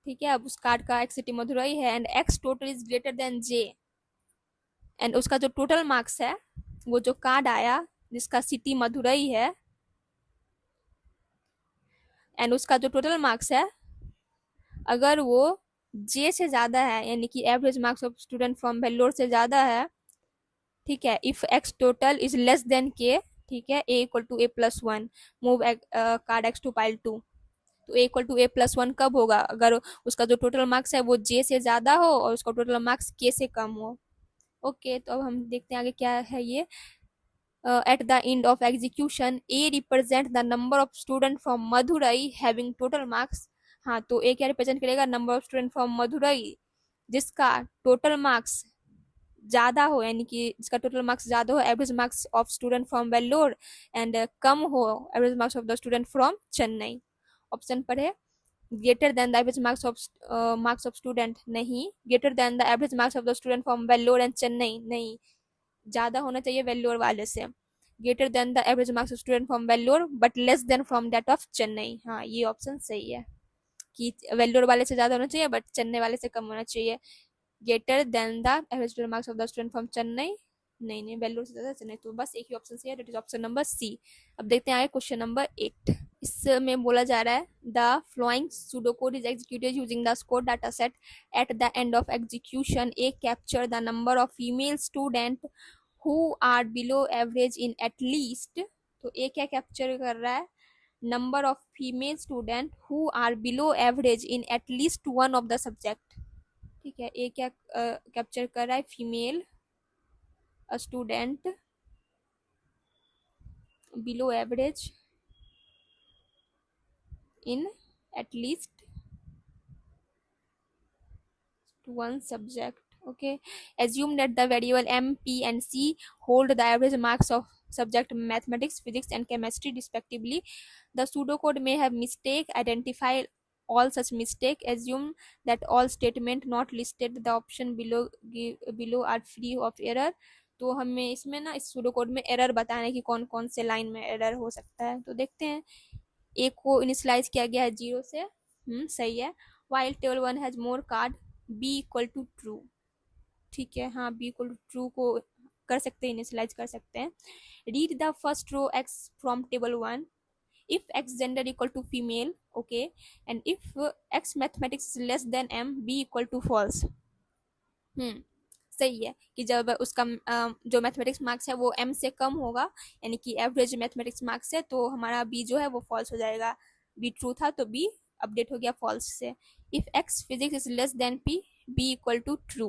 ठीक है, अब उस कार्ड का एक्स सिटी मदुरई है and x total is greater then J, and उसका जो टोटल मार्क्स है, वो जो कार्ड आया जिसका सिटी मदुरई है एंड उसका जो टोटल मार्क्स है, अगर वो जे से ज्यादा है, यानी कि average marks of student from Vellore से ज्यादा है, ठीक है, if X total is less than K, ठीक है, A equal to A plus one, move card X to pile two. तो A equal to A plus one कब होगा, अगर उसका जो टोटल मार्क्स है वो जे से ज्यादा हो और उसका टोटल मार्क्स के से कम हो। ओके, तो अब हम देखते हैं आगे क्या है ये। At the end of execution A represent the number of student from Madurai having total marks. हाँ, तो ए क्या रिप्रेजेंट करेगा, number of student from Madurai जिसका टोटल मार्क्स ज्यादा हो, यानी कि जिसका टोटल मार्क्स ज्यादा हो average marks of student from Vellore, and कम हो average marks of the student from Chennai. Option पर है greater than the average marks of student, नहीं, greater than the average marks of the student from Vellore and Chennai, नहीं, ज्यादा होना चाहिए वेल्लोर वाले से। Greater than the average marks of student from Vellore but less than from that of Chennai. हाँ, ये ऑप्शन सही है कि वेल्लोर वाले से ज्यादा होना चाहिए बट चेन्नई वाले से कम होना चाहिए। Greater than the average marks of the student from Chennai, नहीं, वेल्लोर से ज्यादा चेन्नई, तो बस एक ही ऑप्शन सही है, that is option number C. अब देखते हैं आगे क्वेश्चन नंबर 8। इसमें बोला जा रहा है the following pseudocode is executed using the score data set. At the end of execution A capture the number of female student who are below average in at least. तो ए क्या कैप्चर कर रहा है, number of female student who are below average in at least one of the subject. ठीक है, ये क्या कैप्चर कर रहा है, female student below average in at least one subject. Okay, assume that the variable m, p and c hold the average marks of subject mathematics, physics and chemistry respectively. The pseudocode may have mistake. Identify all such mistake. Assume that all statement not listed the option below are free of error. तो हमें इसमें ना इस सूडो कोड में एरर बताना है कि कौन कौन से लाइन में एरर हो सकता है। तो देखते हैं, ए को इनिशलाइज किया गया है 0 से, सही है। While table 1 has more card, B equal to true. ठीक है, हाँ बी इक्वल टू ट्रू को कर सकते हैं, इनिशलाइज कर सकते हैं। Read the first row X from table 1 if x gender equal to female, okay, and if x mathematics is less than m, b equal to false। हम्म सही है कि जब उसका जो मैथमेटिक्स मार्क्स है वो m से कम होगा, यानी कि एवरेज मैथमेटिक्स मार्क्स है, तो हमारा b जो है वो फॉल्स हो जाएगा। b ट्रू था तो b अपडेट हो गया फॉल्स से। If x physics is less than p, b equal to true.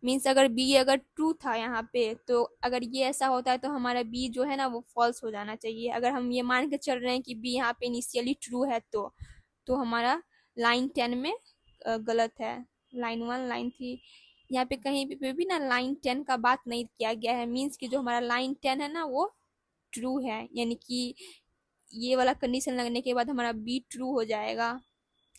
Means अगर b अगर ट्रू था यहाँ पे, तो अगर ये ऐसा होता है तो हमारा b जो है ना वो फॉल्स हो जाना चाहिए। अगर हम ये मान के चल रहे हैं कि b यहाँ पे इनिशियली ट्रू है, तो हमारा लाइन 10 में गलत है। लाइन 1, लाइन 3, यहाँ पे कहीं पे भी ना लाइन 10 का बात नहीं किया गया है। मीन्स कि जो हमारा लाइन 10 है ना वो ट्रू है, यानी कि ये वाला कंडीशन लगने के बाद हमारा बी ट्रू हो जाएगा।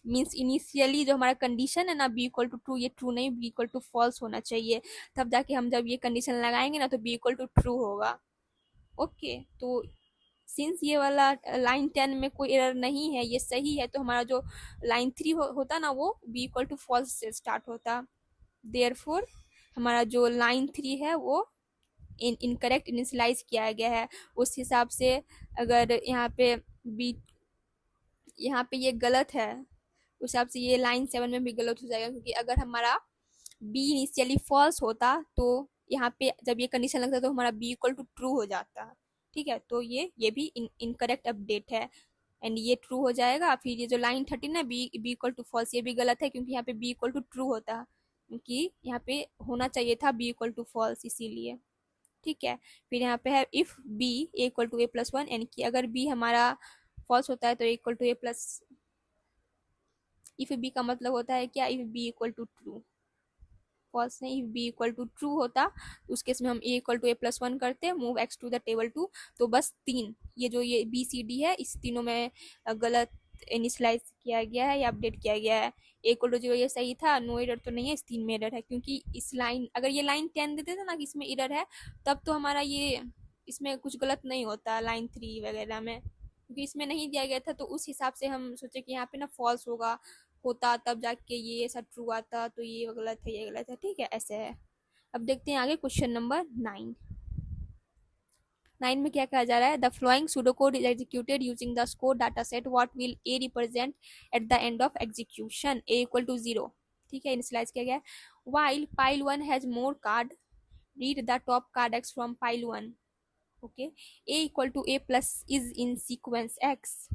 मीन्स इनिशियली जो हमारा कंडीशन है ना बी इक्वल टू ट्रू, ये ट्रू नहीं, बी इक्वल टू फॉल्स होना चाहिए। तब जाके हम जब ये कंडीशन लगाएंगे ना तो बी इक्वल टू ट्रू होगा। ओके, तो सिंस ये वाला लाइन 10 में कोई एरर नहीं है, ये सही है, तो हमारा जो लाइन 3 होता ना वो बी इक्वल टू फॉल्स से स्टार्ट होता। देयरफॉर हमारा जो लाइन 3 है वो इनकरेक्ट इनिशियलाइज किया गया है। उस हिसाब से अगर यहाँ पे ये गलत है, उस हिसाब से ये लाइन 7 में भी गलत हो जाएगा, क्योंकि अगर हमारा बी इनिशियली फॉल्स होता तो यहाँ पे जब ये कंडीशन लगता तो हमारा बी इक्वल टू ट्रू हो जाता। ठीक है, तो ये भी इनकरेक्ट अपडेट है, एंड ये ट्रू हो जाएगा। फिर ये जो लाइन 13 है बी इक्वल टू फॉल्स, ये भी गलत है क्योंकि यहाँ पे बी इक्वल टू ट्रू होता, क्योंकि यहाँ पे होना चाहिए था बी इक्वल टू फॉल्स, इसीलिए। ठीक है, फिर यहाँ पे है if B equal to a+1, यानी कि अगर बी हमारा फॉल्स होता है तो equal to a+, if B का मतलब होता है क्या, if B equal to true. False नहीं, if B equal to true होता तो उस केस में हम a=a+1 करते, move x to the table 2। तो बस 3, ये जो ये BCD है इस तीनों में गलत इनिशलाइज किया गया है या अपडेट किया गया है। a=0 ये सही था, नो एरर तो नहीं है, इस 3 में एरर है, क्योंकि इस लाइन अगर ये लाइन 10 देते थे ना कि इसमें एरर है, तब तो हमारा ये इसमें कुछ गलत नहीं होता लाइन 3 वगैरह में, क्योंकि इसमें नहीं दिया गया था। तो उस हिसाब से हम सोचे कि यहाँ पे ना फॉल्स होता तब जाके ये ऐसा ट्रू आता, तो ये गलत है, ये गलत है। ठीक है, ऐसे है। अब देखते हैं आगे क्वेश्चन नंबर 9। 9 में क्या कहा जा रहा है, the following pseudocode is executed using the score data set, what will A represent at the end of execution, A equal to 0। ठीक है, इनिशियलाइज किया गया है। While pile 1 has more card, read the top card X from pile 1। Okay, A equal to a+ is in sequence X.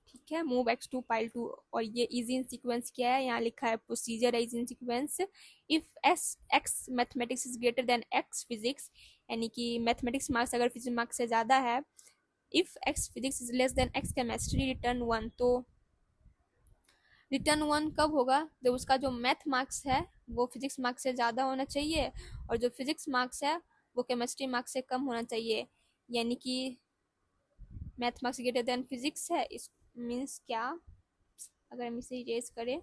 ठीक है, मूव x टू पाइल 2, और ये इज इन सीक्वेंस क्या है, यहाँ लिखा है procedure is in sequence. If x mathematics is greater then x physics, यानी कि मैथमेटिक्स मार्क्स अगर फिजिक्स मार्क्स से ज़्यादा है। If x physics is less then x chemistry, return 1। तो रिटर्न 1 कब होगा, जब उसका जो मैथ मार्क्स है वो फिजिक्स मार्क्स से ज़्यादा होना चाहिए, और जो फिजिक्स मार्क्स है वो केमिस्ट्री मार्क्स से कम होना चाहिए। यानी कि math marks greater than physics है, इस मीन्स क्या, अगर हम इसे इरेज करें,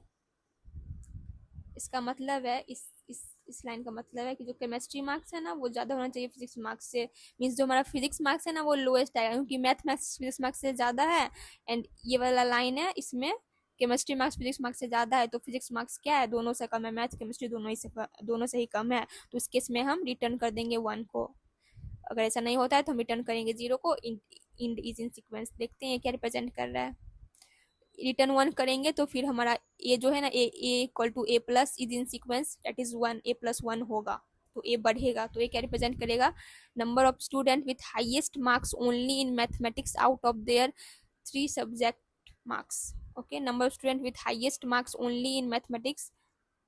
इसका मतलब है इस लाइन का मतलब है कि जो केमिस्ट्री मार्क्स है ना वो ज़्यादा होना चाहिए फिजिक्स मार्क्स से। मीन्स जो हमारा फिजिक्स मार्क्स है ना वो लोएस्ट आएगा, क्योंकि मैथ मार्क्स फिजिक्स मार्क्स से ज़्यादा है, एंड ये वाला लाइन है इसमें केमिस्ट्री मार्क्स फिजिक्स मार्क्स से ज़्यादा है, तो फिजिक्स मार्क्स क्या है, दोनों से कम है, मैथ केमिस्ट्री दोनों से ही कम है। तो इस केस में हम रिटर्न कर देंगे 1 को। अगर ऐसा नहीं होता है तो हम रिटर्न करेंगे 0 को। इंड इज इन सीक्वेंस, देखते हैं क्या रिप्रेजेंट कर रहा है। रिटर्न 1 करेंगे तो फिर हमारा ए जो है ना A equal to a+ is in sequence, that is 1, a+1 होगा। तो ए बढ़ेगा, तो ए क्या रिप्रेजेंट करेगा, number of student with highest marks only in mathematics out of their 3 subject marks. Okay, number of student with highest marks only in mathematics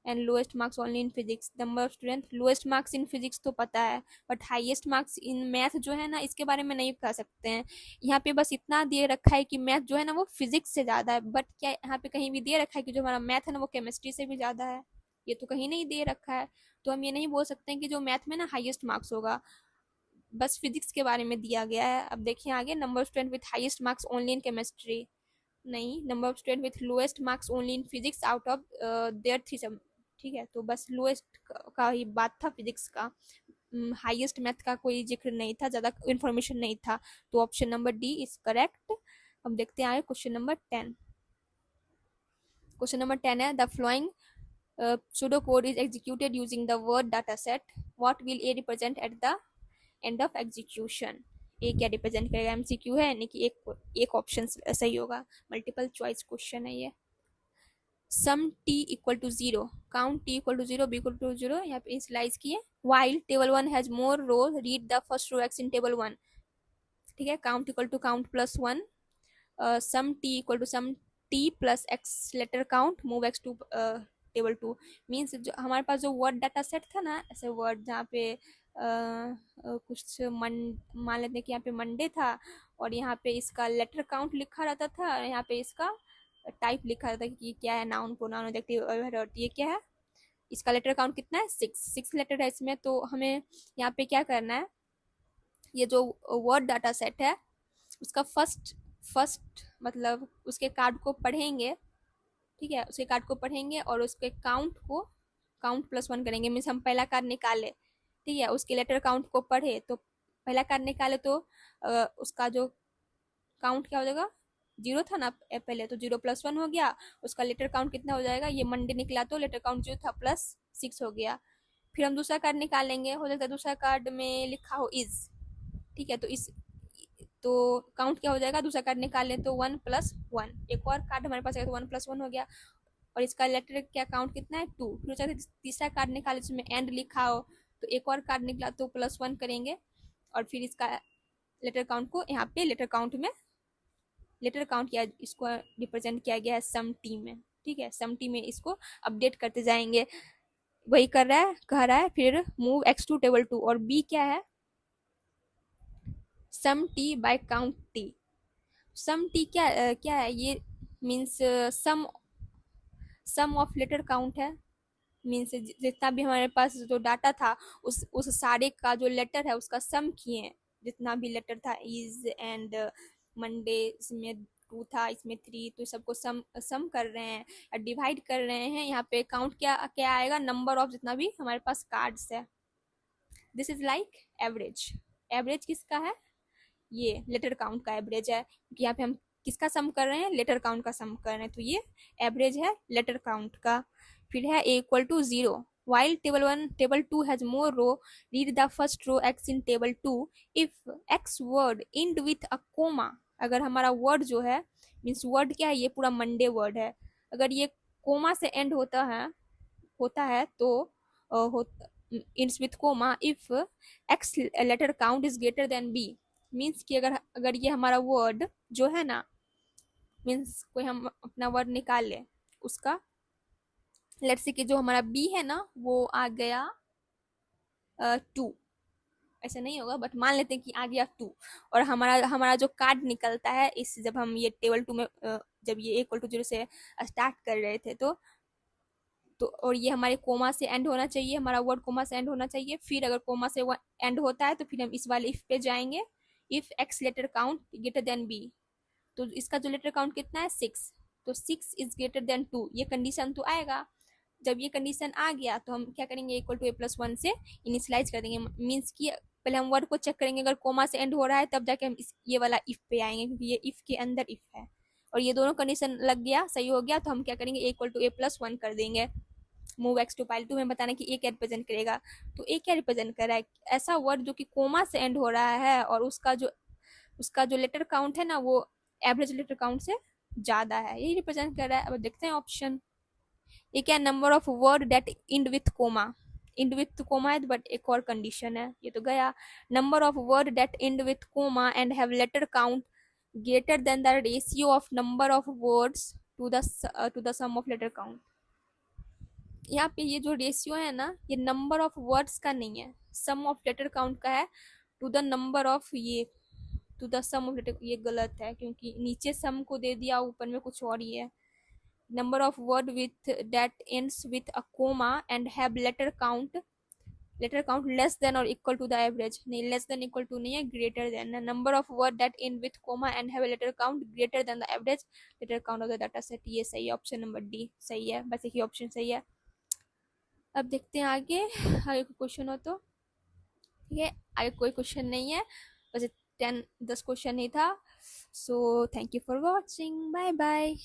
and lowest marks only in physics. Number of student, lowest marks in physics तो पता है, but highest marks in math जो है ना, इसके बारे में नहीं कह सकते हैं। यहाँ पे बस इतना दे रखा है कि मैथ जो है ना वो फिजिक्स से ज़्यादा है, बट क्या यहाँ पे कहीं भी दे रखा है कि जो हमारा मैथ है ना वो केमिस्ट्री से भी ज़्यादा है? ये तो कहीं नहीं दे रखा है। तो हम ये नहीं बोल सकते हैं कि जो मैथ में ना हाईएस्ट मार्क्स होगा, बस फिजिक्स के बारे में दिया गया है। अब देखिए आगे, number of student with highest marks only in chemistry, नहीं, number of student with lowest marks only in physics out of their 3 सब। ठीक है, तो बस लोएस्ट का ही बात था फिजिक्स का, हाईएस्ट मैथ का कोई जिक्र नहीं था, ज़्यादा इन्फॉर्मेशन नहीं था। तो option number D is correct. अब देखते हैं आगे क्वेश्चन नंबर 10। क्वेश्चन नंबर 10 है, the flowing pseudo code is executed using the word data set, what will a represent at the end of execution? ए क्या रिप्रेजेंट करेगा? एमसीक्यू है, यानी कि एक ऑप्शन सही होगा, मल्टीपल चॉइस क्वेश्चन है ये। Sum T equal to 0, count T equal to 0, B equal to 0, यहाँ पे इनिशियलाइज किए। While table 1 has more row, read the first row X in table 1। ठीक है, count equal to count plus 1, sum T equal to sum T plus X letter count, move X to table 2। Means जो हमारे पास जो वर्ड डाटा सेट था ना, ऐसे वर्ड जहाँ पे कुछ मान लेते हैं कि यहाँ पे मंडे था, और यहाँ पे इसका लेटर काउंट लिखा रहता था, और यहाँ पे इसका टाइप लिखा रहता है कि क्या है, नाउन प्रोनाउन एडजेक्टिव वर्ब। ये क्या है, इसका लेटर काउंट कितना है, 6 लेटर है इसमें। तो हमें यहाँ पे क्या करना है, ये जो वर्ड डाटा सेट है उसका फर्स्ट मतलब उसके कार्ड को पढ़ेंगे। ठीक है, उसके कार्ड को पढ़ेंगे और उसके काउंट को काउंट प्लस 1 करेंगे। मीन्स हम पहला कार्ड निकाले, ठीक है, उसके लेटर काउंट को पढ़े, तो पहला कार्ड निकाले तो उसका जो काउंट क्या हो जाएगा, 0 था ना पहले, तो 0 प्लस 1 हो गया। उसका लेटर काउंट कितना हो जाएगा, ये मंडे निकला तो लेटर काउंट जो था प्लस 6 हो गया। फिर हम दूसरा कार्ड निकालेंगे, हो जाता है दूसरा कार्ड में लिखा हो इज। ठीक है, तो काउंट क्या हो जाएगा, दूसरा कार्ड निकाल लें तो 1 प्लस 1, एक और कार्ड हमारे पास है तो 1 प्लस 1 हो गया, और इसका लेटर क्या काउंट कितना है, 2। फिर चाहे तीसरा कार्ड निकाले जिसमें एंड लिखा हो, तो एक और कार्ड निकला तो प्लस 1 करेंगे, और फिर इसका लेटर काउंट को यहाँ पे लेटर काउंट किया, इसको रिप्रेजेंट किया गया है सम टी में। ठीक है, सम टी में इसको अपडेट करते जाएंगे, वही कह रहा है। फिर मूव एक्स टू टेबल 2, और बी क्या है, sum T by count T. Sum T क्या है ये, means sum of letter count है। मीन्स जितना भी हमारे पास जो डाटा था उस सारे का जो लेटर है उसका सम किए, जितना भी लेटर था, इज एंड मंडे, इसमें 2 था, इसमें 3, तो सबको सम कर रहे हैं, डिवाइड कर रहे हैं। यहाँ पे काउंट क्या क्या आएगा, नंबर ऑफ जितना भी हमारे पास कार्ड्स है। This is like average. Average किसका है, ये लेटर काउंट का एवरेज है, क्योंकि यहाँ पे हम किसका सम कर रहे हैं, लेटर काउंट का सम कर रहे हैं, तो ये एवरेज है लेटर काउंट का। फिर है a equal to 0, while table 2 has more row, read the first row x in table 2 if x word end with a comma। अगर हमारा वर्ड जो है, मीन्स वर्ड क्या है, ये पूरा मंडे वर्ड है, अगर ये कोमा से एंड होता है तो ends with comma if x letter count is greater than b। Means कि अगर ये हमारा वर्ड जो है ना, मीन्स कोई हम अपना वर्ड निकाल ले, उसका लेट्स से कि जो हमारा बी है ना वो आ गया 2, ऐसा नहीं होगा बट मान लेते हैं कि आ गया 2, और हमारा जो कार्ड निकलता है, इस जब हम ये टेबल 2 में जब ये इक्वल टू 0 से स्टार्ट कर रहे थे तो और ये हमारे कोमा से एंड होना चाहिए, हमारा वर्ड कोमा से एंड होना चाहिए। फिर अगर कोमा से एंड होता है तो फिर हम इस वाले इफ पे जाएंगे, if X letter count greater than B, तो इसका जो लेटर काउंट कितना है 6, तो 6 इज ग्रेटर देन 2, ये कंडीशन तो आएगा। जब ये कंडीशन आ गया तो हम क्या करेंगे, इक्वल टू a+1 से इनिशियलाइज कर देंगे। मीन्स कि पहले हम वर्ड को चेक करेंगे, अगर कोमा से एंड हो रहा है तब जाके हम ये वाला इफ पे आएंगे, क्योंकि ये इफ के अंदर इफ है, और ये दोनों कंडीशन लग गया, सही हो गया, तो हम क्या करेंगे, इक्वल टू a+1 कर देंगे। मूव एक्स टू पाइल 2 में बताना कि ए क्या रिप्रेजेंट करेगा, तो ए क्या रिप्रेजेंट कर रहा है, ऐसा वर्ड जो कि कोमा से एंड हो रहा है और उसका जो लेटर काउंट है ना वो एवरेज लेटर काउंट से ज्यादा है, यही रिप्रेजेंट कर रहा है। अब देखते हैं ऑप्शन, ये क्या, number of word that end with comma. End with comma है, बट एक और कंडीशन है, ये तो गया। Number of word that end with comma and have letter count greater than the ratio of number of words to the sum of letter count. यहाँ पे ये जो रेशियो है ना, ये नंबर ऑफ वर्ड्स का नहीं है, सम ऑफ लेटर काउंट का है। टू द नंबर ऑफ, ये to the sum of letter, ये गलत है क्योंकि नीचे सम को दे दिया, ऊपर में कुछ और ही है। Number of word with that ends with a comma and have letter count less than और इक्वल टू द एवरेज, नहीं लेस देन इक्वल टू नहीं है, ग्रेटर देन है। Number of word that end with comma and have letter count greater than the average letter count of the data set, ये सही है, ऑप्शन नंबर डी सही है, बस एक ही ऑप्शन सही है। अब देखते हैं आगे, आगे कोई क्वेश्चन हो तो। ठीक है, आगे कोई क्वेश्चन नहीं है, बस 10 10 क्वेश्चन ही था। So thank you for watching, bye bye.